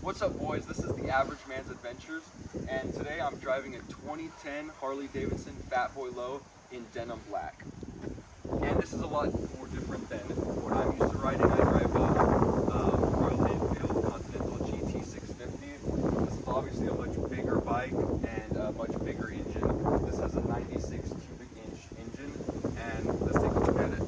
What's up, boys? This is the Average Man's Adventures, and today I'm driving a 2010 Harley Davidson Fat Boy Low in denim black. And this is a lot more different than what I'm used to riding. I drive a Royal Enfield Continental GT 650. This is obviously a much bigger bike and a much bigger engine. This has a 96 cubic inch engine, and let's take a look at it.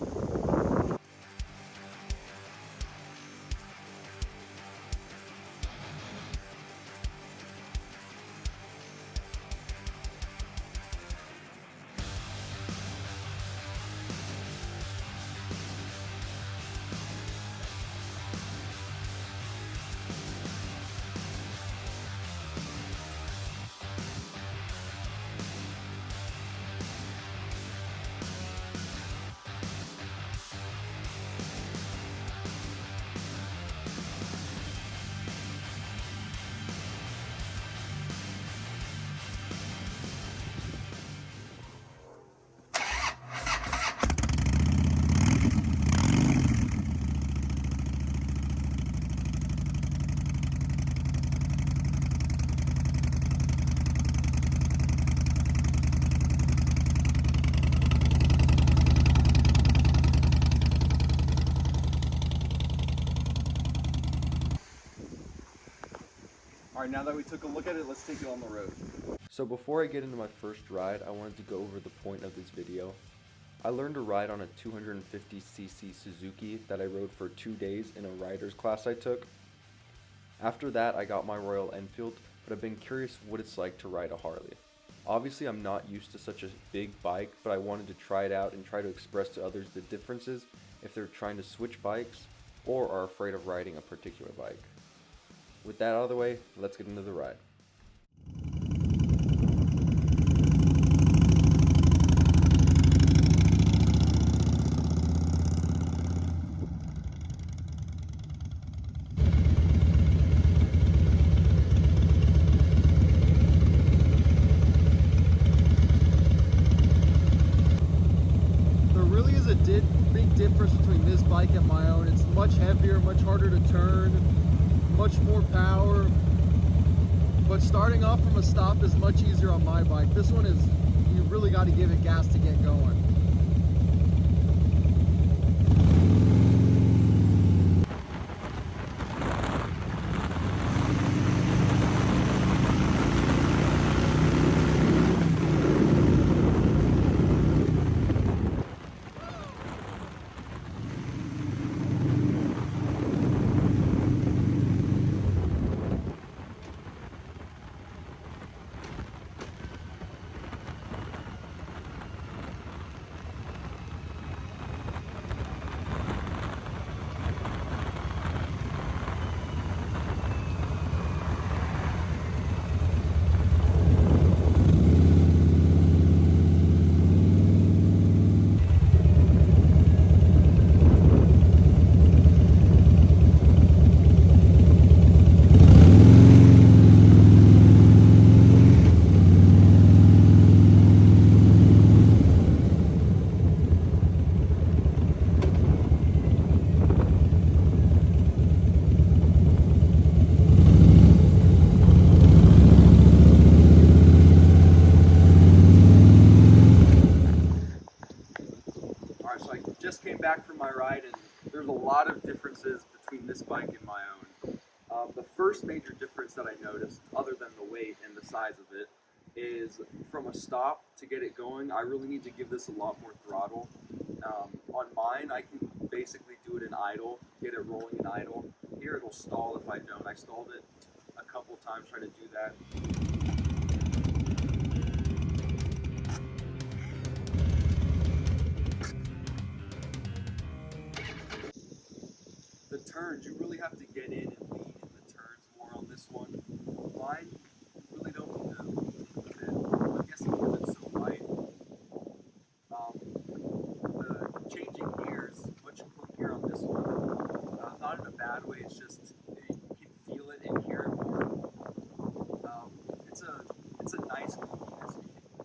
Alright, now that we took a look at it, let's take it on the road. So before I get into my first ride, I wanted to go over the point of this video. I learned to ride on a 250cc Suzuki that I rode for 2 days in a rider's class I took. After that, I got my Royal Enfield, but I've been curious what it's like to ride a Harley. Obviously, I'm not used to such a big bike, but I wanted to try it out and try to express to others the differences if they're trying to switch bikes or are afraid of riding a particular bike. With that out of the way, let's get into the ride. There really is a big difference between this bike and my own. It's much heavier, much harder to turn, much more power, but starting off from a stop is much easier on my bike. This one is, you really got to give it gas to get going. Just came back from my ride, and there's a lot of differences between this bike and my own. The first major difference that I noticed, other than the weight and the size of it, is from a stop to get it going, I really need to give this a lot more throttle. On mine, I can basically do it in idle, get it rolling in idle. Here it'll stall if I don't. I stalled it a couple times trying to do that. The turns, you really have to get in and lean in the turns more on this one. Mine, you really don't need to lean in with it. I'm guessing because it's so light. The changing gears, much quicker on this one. Not in a bad way, it's just, you can feel it and hear it more. It's a nice convenience.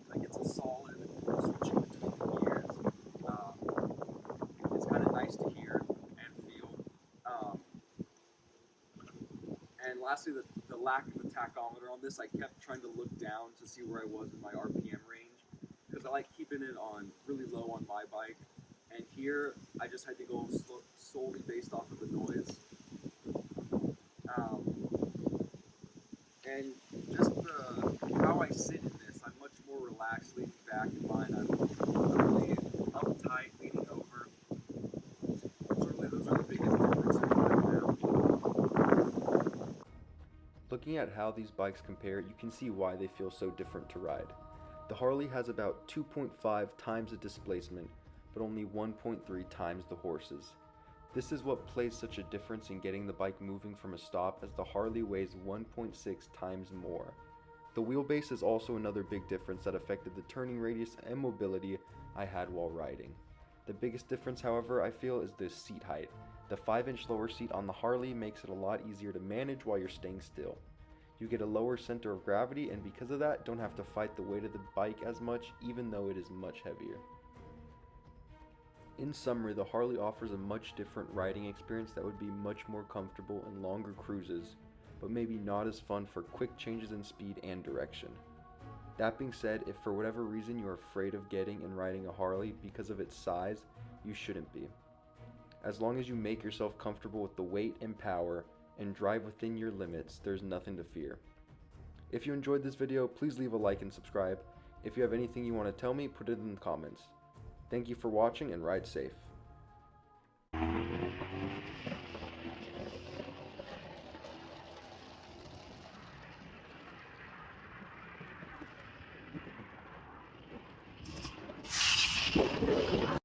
Like, it's a solid switching between the gears. It's kind of nice to hear and feel. And lastly, the lack of a tachometer on this, I kept trying to look down to see where I was in my RPM range, because I like keeping it on really low on my bike. And here, I just had to go solely based off of the noise. And just how I sit in this, I'm much more relaxed leaning back in mine. I'm really uptight leaning over. So really, those are the biggest differences right now. Looking at how these bikes compare, you can see why they feel so different to ride. The Harley has about 2.5 times the displacement, but only 1.3 times the horses. This is what plays such a difference in getting the bike moving from a stop, as the Harley weighs 1.6 times more. The wheelbase is also another big difference that affected the turning radius and mobility I had while riding. The biggest difference, however, I feel is the seat height. The 5-inch lower seat on the Harley makes it a lot easier to manage while you're staying still. You get a lower center of gravity, and because of that, don't have to fight the weight of the bike as much, even though it is much heavier. In summary, the Harley offers a much different riding experience that would be much more comfortable in longer cruises, but maybe not as fun for quick changes in speed and direction. That being said, if for whatever reason you're afraid of getting and riding a Harley because of its size, you shouldn't be. As long as you make yourself comfortable with the weight and power and drive within your limits, there's nothing to fear. If you enjoyed this video, please leave a like and subscribe. If you have anything you want to tell me, put it in the comments. Thank you for watching and ride safe.